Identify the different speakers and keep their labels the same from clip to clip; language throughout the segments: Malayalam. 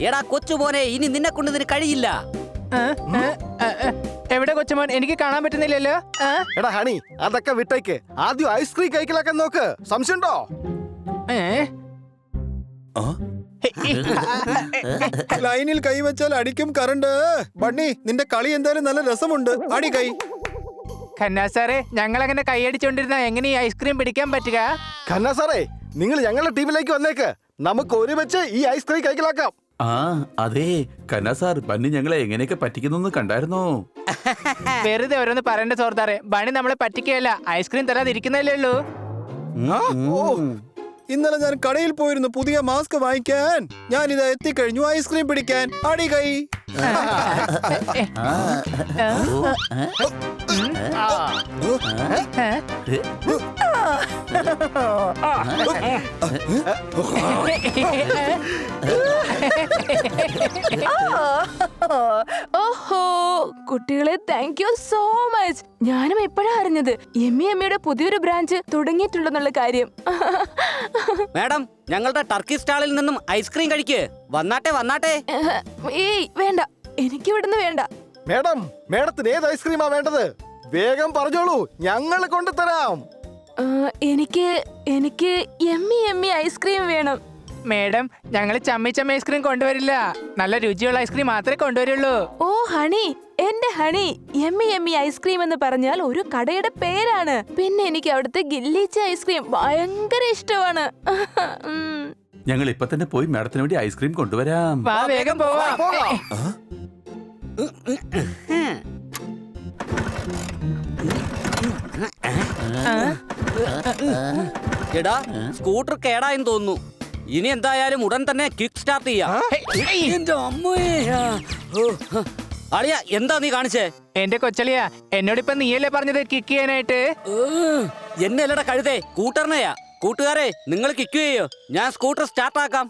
Speaker 1: എടാ കൊച്ചുമോനെ, ഇനി നിന്നെ കൊണ്ട് ഇതിന് കഴിയില്ല.
Speaker 2: എവിടെ കൊച്ചുമോൻ? എനിക്ക് കാണാൻ പറ്റുന്നില്ലല്ലോ.
Speaker 3: എടാ ഹണി, അതൊക്കെ വിട്ടേക്ക്. ആദ്യം ഐസ്ക്രീം കഴിക്കലൊക്കെ നോക്ക്. സംശയമുണ്ടോ?
Speaker 4: ലൈനിൽ കൈവച്ചാൽ അടിക്കും കറണ്ട്. ബണ്ണി, നിന്റെ കളി എന്തായാലും നല്ല രസമുണ്ട്. അടി കൈ.
Speaker 2: ഖന്നാ സാറേ, ഞങ്ങൾ അങ്ങനെ കൈയടിച്ചോണ്ടിരുന്ന എങ്ങനെ ഈ ഐസ്ക്രീം പിടിക്കാൻ പറ്റുക?
Speaker 3: ഖന്നാ സാറേ, നിങ്ങൾ ഞങ്ങളുടെ ടീമിലേക്ക് വന്നേക്ക്. നമുക്ക് ഒരുമിച്ച് ഈ ഐസ്ക്രീം കൈക്കലാക്കാം.
Speaker 5: അതെ ഖന്നാ സാർ, ബണ്ണി ഞങ്ങളെ എങ്ങനെയൊക്കെ പറ്റിക്കുന്നു കണ്ടായിരുന്നോ?
Speaker 2: വെറുതെ ഓരോന്ന് പറയേണ്ട സോർദാറെ. ബണി നമ്മളെ പറ്റിക്കുകയല്ല, ഐസ്ക്രീം തരാതിരിക്കുന്നല്ലേ ഉള്ളൂ.
Speaker 4: ഇന്നലെ ഞാൻ കടയിൽ പോയിരുന്നു പുതിയ മാസ്ക് വാങ്ങിക്കാൻ. ഞാൻ ഇതാ എത്തിക്കഴിഞ്ഞു ഐസ്ക്രീം പിടിക്കാൻ. അടി കൈ.
Speaker 6: ഓഹോ കുട്ടികളെ, താങ്ക് യു സോ മച്ച്. ഞാനും എപ്പോഴാ അറിഞ്ഞത് എമ്മിയുടെ പുതിയൊരു ബ്രാഞ്ച് തുടങ്ങിയിട്ടുണ്ടെന്നുള്ള കാര്യം.
Speaker 1: മാഡം, ഞങ്ങളുടെ ടർക്കി സ്റ്റാളിൽ നിന്നും ഐസ്ക്രീം കഴിക്ക്. വന്നാട്ടെ വന്നാട്ടെ.
Speaker 6: ഏയ് വേണ്ട, എനിക്ക് ഇവിടുന്ന് വേണ്ട.
Speaker 3: മേഡം, മേഡത്തിന് ഏത് ഐസ്ക്രീമാ വേണ്ടത്? വേഗം പറഞ്ഞോളൂ, ഞങ്ങൾ കൊണ്ടുതരാം.
Speaker 6: എനിക്ക് എമ്മി ഐസ്ക്രീം വേണം.
Speaker 2: മേഡം, ഞങ്ങൾ ചമ്മി ഐസ്ക്രീം കൊണ്ടുവരില്ല. നല്ല രുചിയുള്ള ഐസ്ക്രീം മാത്രമേ കൊണ്ടുവരുള്ളൂ.
Speaker 6: ഓ ഹണി, എന്റെ ഹണി, എമ്മി ഐസ്ക്രീം എന്ന് പറഞ്ഞാൽ ഒരു കടയുടെ പേരാണ്. പിന്നെ എനിക്ക് അവിടുത്തെ ഗില്ലീച്ച ഐസ്ക്രീം ഭയങ്കര ഇഷ്ടമാണ്.
Speaker 5: ഞങ്ങൾ ഇപ്പൊ തന്നെ പോയി മാഡത്തിന് വേണ്ടി ഐസ്ക്രീം കൊണ്ടുവരാം.
Speaker 2: വാ, വേഗം പോവാം.
Speaker 1: എടാ, സ്കൂട്ടർ കേടായെന്ന് തോന്നുന്നു. ഇനി എന്തായാലും ഉടൻ തന്നെ കിക്ക് സ്റ്റാർട്ട് ചെയ്യാം. എന്റെ അമ്മയാ. അളിയ, എന്താ നീ കാണിച്ചേ?
Speaker 2: എന്റെ കൊച്ചളിയാ, എന്നോടിപ്പൊ നീയല്ലേ പറഞ്ഞത് കിക്ക് ചെയ്യാനായിട്ട്?
Speaker 1: എന്നെ അല്ലടാ കഴുതേ, സ്കൂട്ടറിനെയാ. കൂട്ടുകാരെ, നിങ്ങൾ കിക്ക് ചെയ്യോ, ഞാൻ സ്കൂട്ടർ സ്റ്റാർട്ട് ആക്കാം.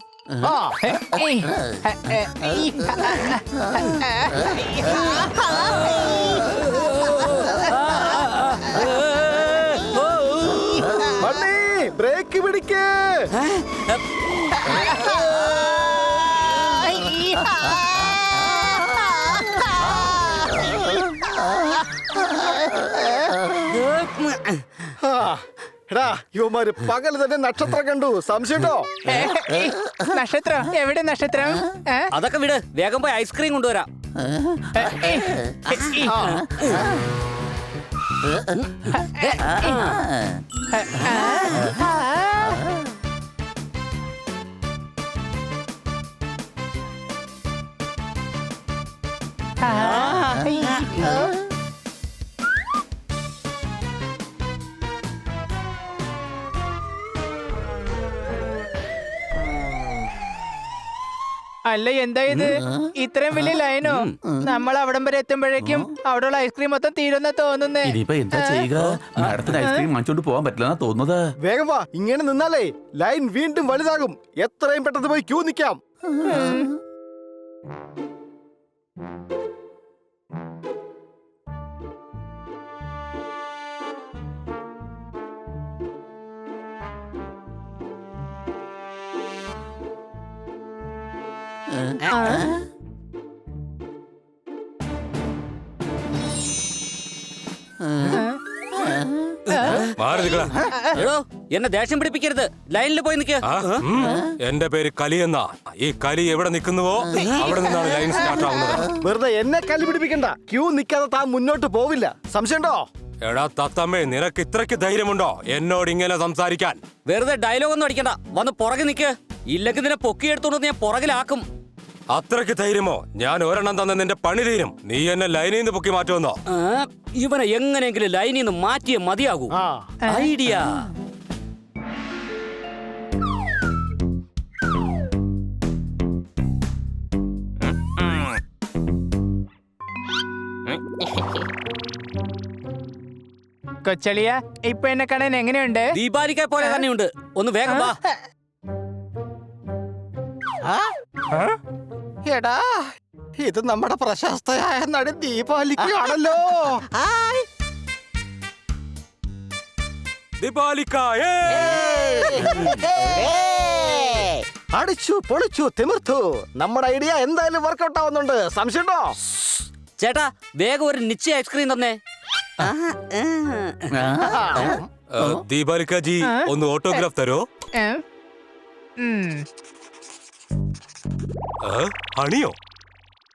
Speaker 3: ബ്രേക്ക് പിടിക്ക്. എടാ, യുവമാര് പകൽ തന്നെ നക്ഷത്രം കണ്ടു. സംശയട്ടോ?
Speaker 2: നക്ഷത്രം? എവിടെ നക്ഷത്രം?
Speaker 1: അതൊക്കെ വിട്, വേഗം പോയി ഐസ്ക്രീം കൊണ്ടുവരാം.
Speaker 2: അല്ല, എന്താ ഇത്? ഇത്രയും വലിയ ലൈനോ? നമ്മൾ അവിടം വരെ എത്തുമ്പോഴേക്കും അവിടെയുള്ള ഐസ്ക്രീം മൊത്തം തീരുന്ന തോന്നുന്നേ.
Speaker 5: ഇനിയിപ്പോ എന്താ ചെയ്യുക? മാഡത്തിന് ഐസ്ക്രീം വാങ്ങിച്ചോണ്ട് പോകാൻ പറ്റില്ലെന്നാ തോന്നുന്നത്.
Speaker 3: വേഗം വാ, ഇങ്ങനെ നിന്നാലേ ലൈൻ വീണ്ടും വലുതാകും. എത്രയും പെട്ടെന്ന് പോയി ക്യൂ നിൽക്കാം.
Speaker 1: എടോ, എന്നെ ദേഷ്യം പിടിപ്പിക്കരുത്. ലൈനിൽ പോയി നിൽക്കുക.
Speaker 7: എന്റെ പേര് കലി എന്നാ. ഈ കലി എവിടെ നിൽക്കുന്നുവോ അവിടെ നിന്നാണ് ലൈൻ സ്റ്റാർട്ട് ആവുന്നത്.
Speaker 3: വെറുതെ എന്നെ കല്ലി പിടിപ്പിക്കണ്ട. ക്യൂ നിൽക്കാതെ താൻ മുന്നോട്ട് പോവില്ല. സംശയമുണ്ടോ?
Speaker 7: എടാ തത്തമ്മേ, നിനക്ക് ഇത്രയ്ക്ക് ധൈര്യമുണ്ടോ എന്നോട് ഇങ്ങനെ സംസാരിക്കാൻ?
Speaker 1: വെറുതെ ഡയലോഗ് ഒന്നും അടിക്കണ്ട, വന്ന് പുറകെ നിൽക്ക്. ഇല്ലെങ്കിൽ നിന്നെ പൊക്കിയെടുത്തോണ്ട് ഞാൻ പുറകിലാക്കും.
Speaker 7: അത്രയ്ക്ക് ധൈര്യമോ? ഞാൻ ഒരെണ്ണം തന്നെ നിന്റെ പണി തീരും. നീ എന്നെ ലൈനിൽ നിന്ന് പൊക്കി മാറ്റുമെന്നോ?
Speaker 1: ഇവനെ എങ്ങനെയെങ്കിലും ലൈനിൽ നിന്ന് മാറ്റിയേ മതിയാകൂ. ഐഡിയ.
Speaker 2: കൊച്ചളിയ ഇപ്പൊ എന്നെ കാണാൻ എങ്ങനെയുണ്ട്?
Speaker 1: ദീപാലിക്കെ പോലെ തന്നെയുണ്ട്. ഒന്ന് വേഗം വാ.
Speaker 3: എടാ ഇത് നമ്മുടെ പ്രശസ്തയായ നടി ദീപാലിക്കാണല്ലോ.
Speaker 7: ദീപാലിക്ക,
Speaker 3: അടിച്ചു പൊളിച്ചു തിമിർത്തു. നമ്മുടെ ഐഡിയ എന്തായാലും വർക്കൗട്ട് ആവുന്നുണ്ട്. സംശയമുണ്ടോ?
Speaker 1: ചേട്ടാ വേഗം ഒരു നിശ്ചയ ഐസ്ക്രീം തന്നെ.
Speaker 7: ദീപാലിക്ക ജി ഒന്ന് ഓട്ടോഗ്രാഫ് തരോ?
Speaker 2: ഏ? ഉം.
Speaker 7: ഹണിയോ?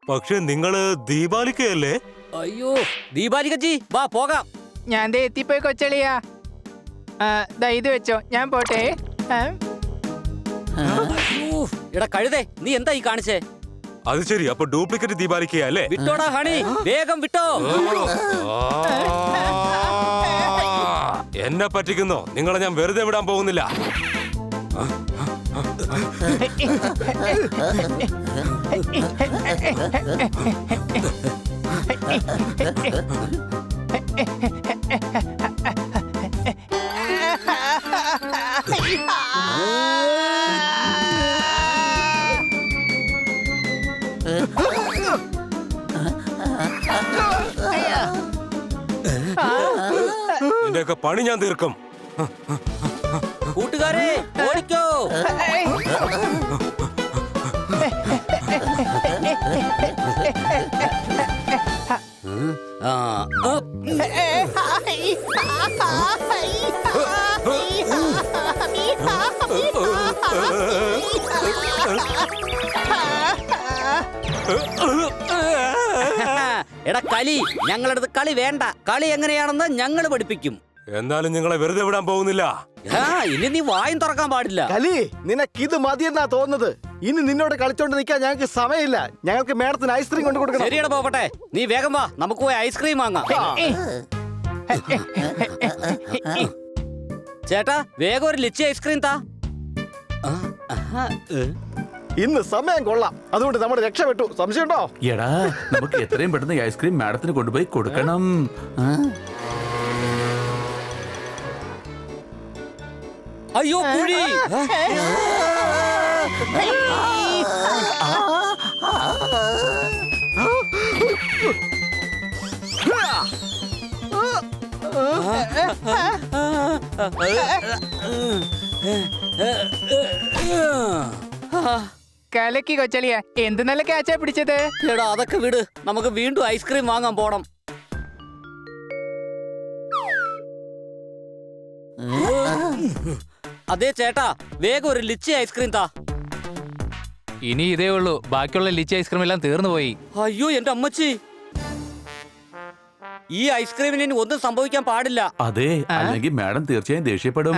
Speaker 7: പക്ഷെ നിങ്ങള് ദീപാലിക്കയല്ലേ?
Speaker 1: അയ്യോ ദീപാലിക ജി വാ പോകാം.
Speaker 2: ഞാൻ ദേ എത്തിപ്പോയി കൊച്ചളിയ. ദാ ഇത് വെച്ചോ, ഞാൻ പോട്ടെ.
Speaker 1: അയ്യോ, എടാ കഴുതേ നീ എന്താ ഈ കാണിച്ചേ?
Speaker 7: അത് ശരി, അപ്പൊ ഡ്യൂപ്ലിക്കേറ്റ് ദീപാലിക്കയല്ലേ?
Speaker 1: വിട്ടോടാ ഹണി, വേഗം വിട്ടോ.
Speaker 7: എന്നെ പറ്റിക്കുന്നോ? നിങ്ങളെ ഞാൻ വെറുതെ വിടാൻ പോകുന്നില്ല. നിന്റെയൊക്കെ പണി ഞാൻ തീർക്കും.
Speaker 1: കൂട്ടുകാരെ ഓടിക്കോ. എടാ കലി, ഞങ്ങളടുത്ത് കളി വേണ്ട. കളി എങ്ങനെയാണെന്ന് ഞങ്ങൾ പഠിപ്പിക്കും.
Speaker 7: എന്നാലും നിങ്ങളെ വെറുതെ വിടാൻ പോകുന്നില്ല.
Speaker 1: ഇനി നീ വായും തുറക്കാൻ പാടില്ല.
Speaker 3: കലി നിനക്കിത് മതിയെന്നാ തോന്നുന്നത്. ഇനി നിന്നോട് കളിച്ചോണ്ട് നിൽക്കാൻ ഞങ്ങൾക്ക് സമയമില്ല. ഞങ്ങൾക്ക് മേഡത്തിന് ഐസ്ക്രീം കൊണ്ട് കൊടുക്കണം.
Speaker 1: ശരിയടാ പോകട്ടെ, നീ വേഗം വാ, നമുക്ക് പോയി ഐസ്ക്രീം വാങ്ങാം. ചേട്ടാ വേഗം ഒരു ലിച്ചി ഐസ്ക്രീം താ.
Speaker 3: ഇന്ന് സമയം കൊള്ളാം, അതുകൊണ്ട് നമ്മൾ രക്ഷപ്പെട്ടു. സംശയമുണ്ടോ?
Speaker 5: എടാ നമുക്ക് എത്രയും പെട്ടെന്ന് ഈ ഐസ്ക്രീം മാഡത്തിന് കൊണ്ടുപോയി കൊടുക്കണം.
Speaker 1: അയ്യോ കുഴി.
Speaker 2: കലക്കി കൊച്ചളിയ, എന്ത് നല്ല ക്യാച്ചാ പിടിച്ചത്.
Speaker 1: എടാ അതൊക്കെ വിട്, നമുക്ക് വീണ്ടും ഐസ്ക്രീം വാങ്ങാൻ പോണം. അതെ ചേട്ടാ, വേഗം ഒരു ലിച്ചി ഐസ്ക്രീം താ.
Speaker 8: ഇനി ഇതേ ഉള്ളൂ, ബാക്കിയുള്ള ലിച്ചി ഐസ്ക്രീം എല്ലാം തീർന്നു പോയി.
Speaker 1: അയ്യോ എന്റെ അമ്മച്ചി, ഈ ഐസ്ക്രീമിന് ഇനി ഒന്നും സംഭവിക്കാൻ പാടില്ല.
Speaker 5: അതെ, അല്ലെങ്കിൽ മാഡം തീർച്ചയായും ദേഷ്യപ്പെടും.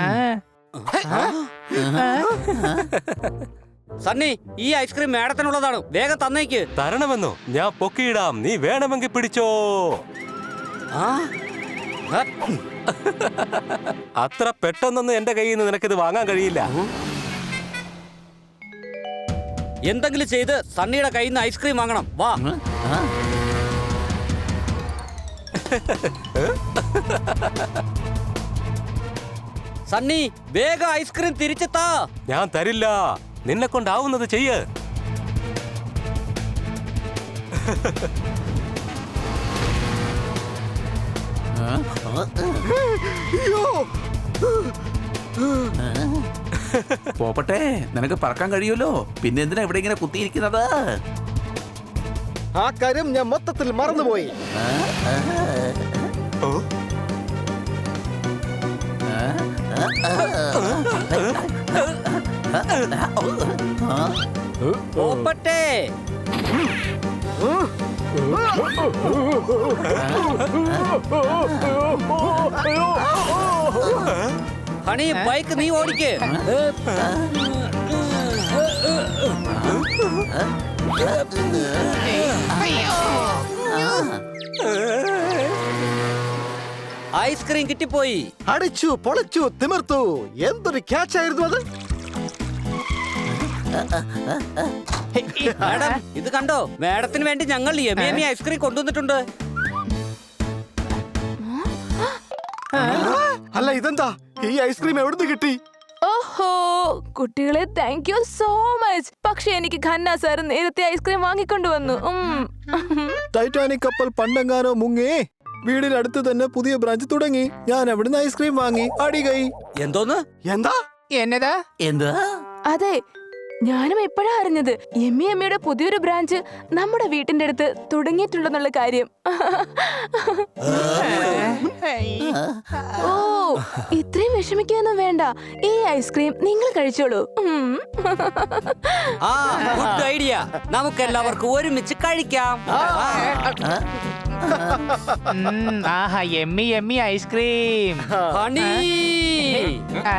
Speaker 1: സണ്ണി, ഈ ഐസ്ക്രീം മാഡത്തിനുള്ളതാണ്, വേഗം തന്നേക്ക്.
Speaker 7: തരണമെന്നോ? ഞാൻ പൊക്കിയിടാം, നീ വേണമെങ്കിൽ പിടിച്ചോ. അത്ര പെട്ടെന്നൊന്നും എന്റെ കയ്യിൽ നിന്ന് നിനക്കിത് വാങ്ങാൻ കഴിയില്ല.
Speaker 1: എന്തെങ്കിലും ചെയ്ത് സണ്ണിയുടെ കയ്യിൽ നിന്ന് ഐസ്ക്രീം വാങ്ങണം. വാ. സണ്ണി വേഗം ഐസ്ക്രീം തിരിച്ചു താ.
Speaker 7: ഞാൻ തരില്ല, നിന്നെ കൊണ്ടാവുന്നത് ചെയ്യ്.
Speaker 5: പോപ്പട്ടെ, നിനക്ക് പറക്കാൻ കഴിയുമല്ലോ, പിന്നെ എന്തിനാ ഇവിടെ ഇങ്ങനെ കുത്തിയിരിക്കുന്നത്?
Speaker 3: ആ കാര്യം ഞാൻ മൊത്തത്തിൽ മറന്നുപോയി.
Speaker 1: പോപ്പട്ടെ. ഹണി ബൈക്ക് നീ ഓടിക്ക്. ഐസ്ക്രീം കിട്ടിപ്പോയി.
Speaker 3: അടിച്ചു പൊളിച്ചു തിമിർത്തു. എന്തൊരു ക്യാച്ച് ആയിരുന്നു അത്.
Speaker 1: മാഡം ഇത് കണ്ടോ, മാഡത്തിന് വേണ്ടി ഞങ്ങൾ യമി ഐസ്ക്രീം കൊണ്ടുവന്നിട്ടുണ്ട്.
Speaker 3: അല്ല ഇതെന്താ ഈ ഐസ്ക്രീം എവിടുന്ന് കിട്ടി?
Speaker 6: ഓഹോ കുട്ടികളെ താങ്ക് യു സോ മച്ച്. പക്ഷെ എനിക്ക് ഖന്ന സാർ നേരത്തെ ഐസ്ക്രീം വാങ്ങിക്കൊണ്ടുവന്നു.
Speaker 4: ടൈറ്റാനിക് കപ്പൽ പണ്ടെങ്ങാനോ മുങ്ങി വീടിനടുത്ത് തന്നെ പുതിയ ബ്രാഞ്ച് തുടങ്ങി. ഞാൻ അവിടുന്ന് ഐസ്ക്രീം വാങ്ങി അടികൈ.
Speaker 1: എന്തോന്ന്?
Speaker 3: എന്താ
Speaker 2: എന്നതാ?
Speaker 5: എന്താ?
Speaker 6: അതെ ഞാനും ഇപ്പോഴാ അറിഞ്ഞത് എമ്മിയുടെ പുതിയൊരു ബ്രാഞ്ച് നമ്മുടെ വീട്ടിന്റെ അടുത്ത് തുടങ്ങിയിട്ടുണ്ടെന്നുള്ള കാര്യം. ഓ ഇത്രയും വിഷമിക്കൊന്നും വേണ്ട. ഈ ഐസ്ക്രീം നിങ്ങൾ കഴിച്ചോളൂ.
Speaker 1: ആ ഗുഡ് ഐഡിയ. നമുക്ക് എല്ലാവർക്കും ഒരുമിച്ച് കഴിക്കാം.
Speaker 2: ആഹാ യമ്മി ഐസ്ക്രീം.
Speaker 1: ഹണി
Speaker 2: ആ,